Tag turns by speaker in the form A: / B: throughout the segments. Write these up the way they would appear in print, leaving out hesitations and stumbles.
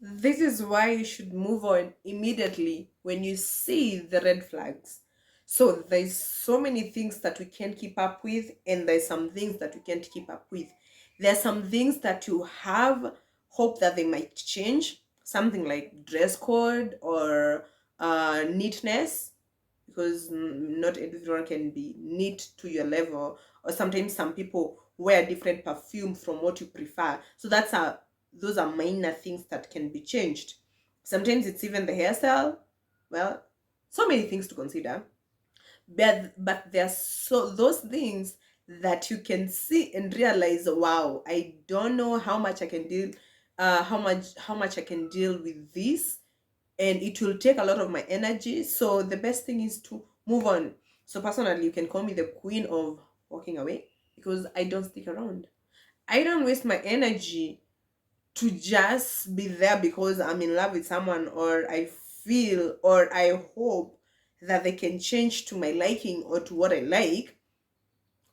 A: This is why you should move on immediately when you see the red flags. So there's so many things that we can't keep up with, and there's some things that we can't keep up with. There's some things that you have hope that they might change, something like dress code or neatness, because not everyone can be neat to your level, or sometimes some people wear different perfume from what you prefer. So that's a those are minor things that can be changed. Sometimes it's even the hairstyle. Well, so many things to consider. But there's so those things that you can see and realize, wow, I don't know how much I can deal, how much I can deal with this, and it will take a lot of my energy. So the best thing is to move on. So personally, you can call me the queen of walking away, because I don't stick around. I don't waste my energy to just be there because I'm in love with someone, or I feel or I hope that they can change to my liking or to what I like.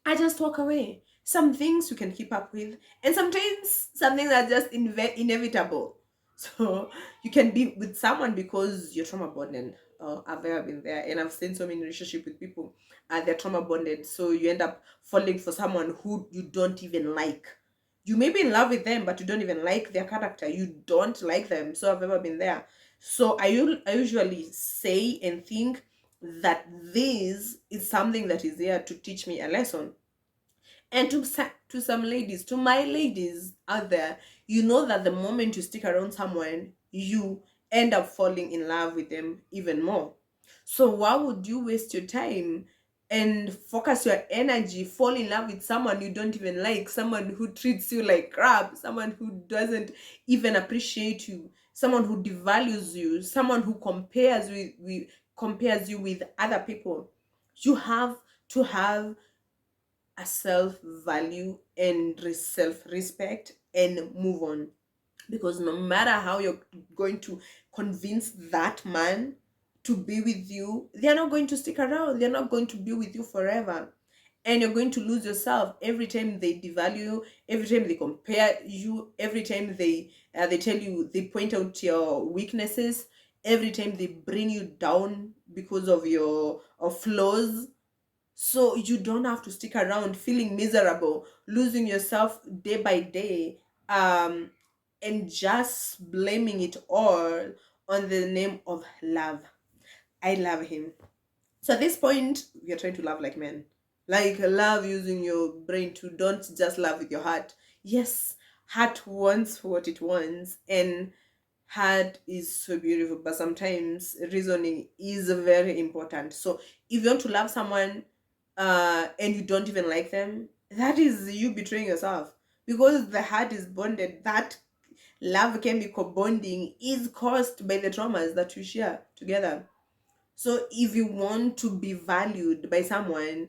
A: I just walk away. Some things you can keep up with, and sometimes some things are just inevitable. So you can be with someone because you're trauma bonded. I've ever been there, and I've seen so many relationship with people, they're trauma bonded. So you end up falling for someone who you don't even like. You may be in love with them, but you don't even like their character. You don't like them. So I've ever been there. So I usually say and think that this is something that is there to teach me a lesson. And to some ladies, to my ladies out there, you know that the moment you stick around someone, you end up falling in love with them even more. So why would you waste your time and focus your energy, fall in love with someone you don't even like, someone who treats you like crap, someone who doesn't even appreciate you, someone who devalues you, someone who compares you with other people? You have to have a self value and self respect and move on, because no matter how you're going to convince that man to be with you, they're not going to stick around, they're not going to be with you forever. And you're going to lose yourself every time they devalue you, every time they compare you, every time they tell you, they point out your weaknesses, every time they bring you down because of your flaws. So you don't have to stick around feeling miserable, losing yourself day by day, and just blaming it all on the name of love. I love him. So at this point, we are trying to love like men. Like love using your brain to, don't just love with your heart. Yes, heart wants what it wants, and heart is so beautiful, but sometimes reasoning is very important. So if you want to love someone and you don't even like them, that is you betraying yourself, because the heart is bonded. That love chemical bonding is caused by the traumas that you share together. So if you want to be valued by someone,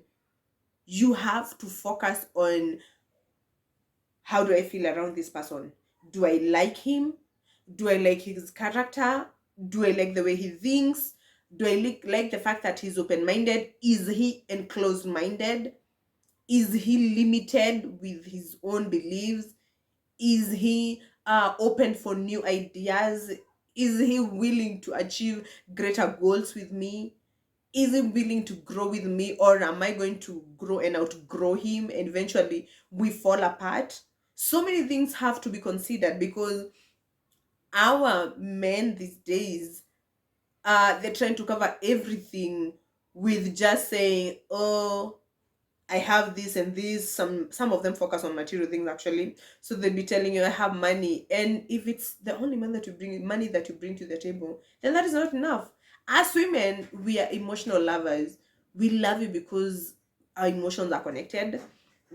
A: you have to focus on, how do I feel around this person? Do I like him? Do I like his character? Do I like the way he thinks? Do I like the fact that he's open minded? Is he enclosed minded? Is he limited with his own beliefs? Is he open for new ideas? Is he willing to achieve greater goals with me? Is he willing to grow with me, or am I going to grow and outgrow him and eventually we fall apart? So many things have to be considered, because our men these days, they're trying to cover everything with just saying, oh, I have this and this. Some of them focus on material things actually. So they'll be telling you, I have money. And if it's the only money that you bring to the table, then that is not enough. As women, we are emotional lovers. We love you because our emotions are connected.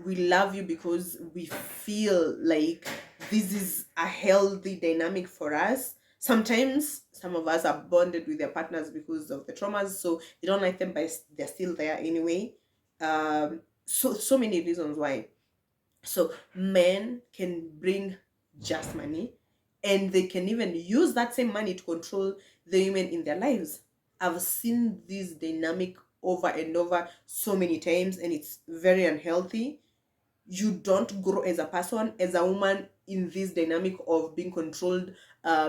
A: We love you because we feel like this is a healthy dynamic for us. Sometimes some of us are bonded with their partners because of the traumas, so they don't like them, but they're still there anyway. So many reasons why. So men can bring just money, and they can even use that same money to control the women in their lives. I've seen this dynamic over and over so many times, and it's very unhealthy. You don't grow as a person, as a woman. in this dynamic of being controlled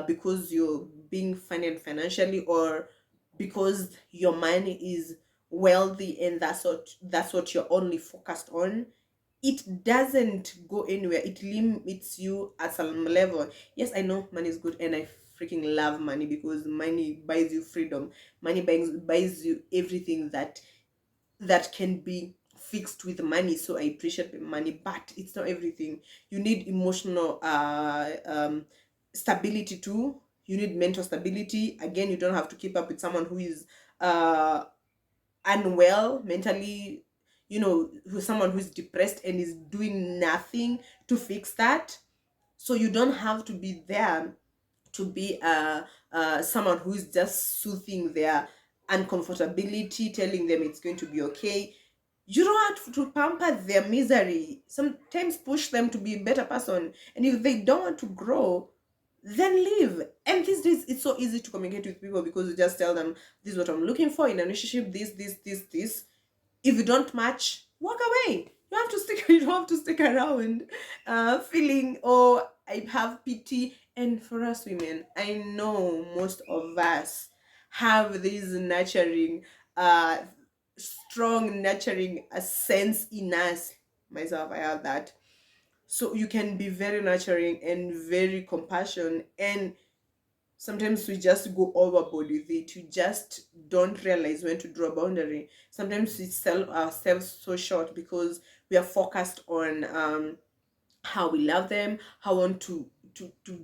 A: because you're being funded financially, or because your money is wealthy and that's what you're only focused on, it doesn't go anywhere. It limits you at some level. Yes, I know money is good, and I freaking love money because money buys you freedom. Money buys you everything that can be fixed with money. So I appreciate money, but it's not everything. You need emotional stability too. You need mental stability. Again, you don't have to keep up with someone who is uh unwell mentally, who's someone who's depressed and is doing nothing to fix that. So you don't have to be there to be someone who is just soothing their uncomfortability, telling them it's going to be okay. You don't have to pamper their misery. Sometimes push them to be a better person. And if they don't want to grow, then leave. And these days, it's so easy to communicate with people because you just tell them, this is what I'm looking for in a relationship, this. If you don't match, walk away. You have to stick. You don't have to stick around, feeling, oh, I have pity. And for us women, I know most of us have this nurturing, uh, strong nurturing a sense in us. Myself, I have that. So you can be very nurturing and very compassionate, and sometimes we just go overboard with it. You just don't realize when to draw a boundary. Sometimes we sell ourselves so short because we are focused on how we love them, how we want to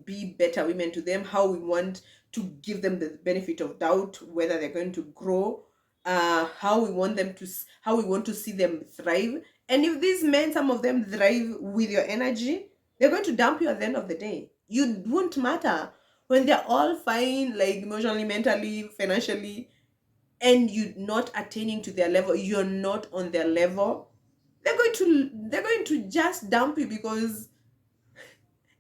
A: be better women to them, how we want to give them the benefit of doubt whether they're going to grow, how we want them to how we want to see them thrive. And if these men, some of them thrive with your energy, they're going to dump you at the end of the day. You won't matter when they're all fine, like emotionally, mentally, financially, and you're not attaining to their level. You're not on their level. They're going to just dump you because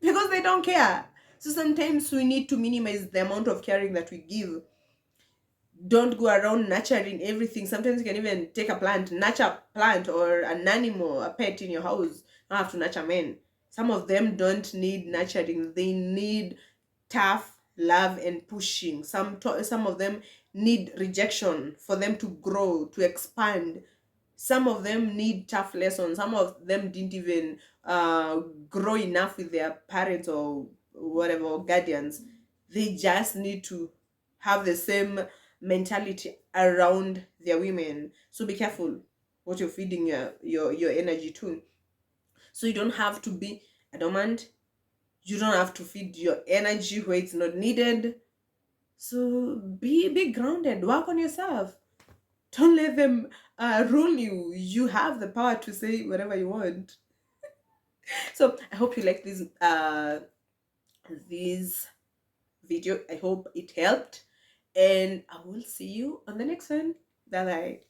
A: they don't care. So sometimes we need to minimize the amount of caring that we give. Don't go around nurturing everything. Sometimes you can even take a plant, nurture a plant or an animal, a pet in your house. You don't have to nurture men. Some of them don't need nurturing. They need tough love and pushing. Some of them need rejection for them to grow, to expand. Some of them need tough lessons. Some of them didn't even grow enough with their parents or whatever, or guardians. They just need to have the same mentality around their women. So be careful what you're feeding your energy to. So you don't have to be adamant. You don't have to feed your energy where it's not needed. So be grounded. Work on yourself. Don't let them rule you. You have the power to say whatever you want. So I hope you like this video. I hope it helped, and I will see you on the next one. Bye bye.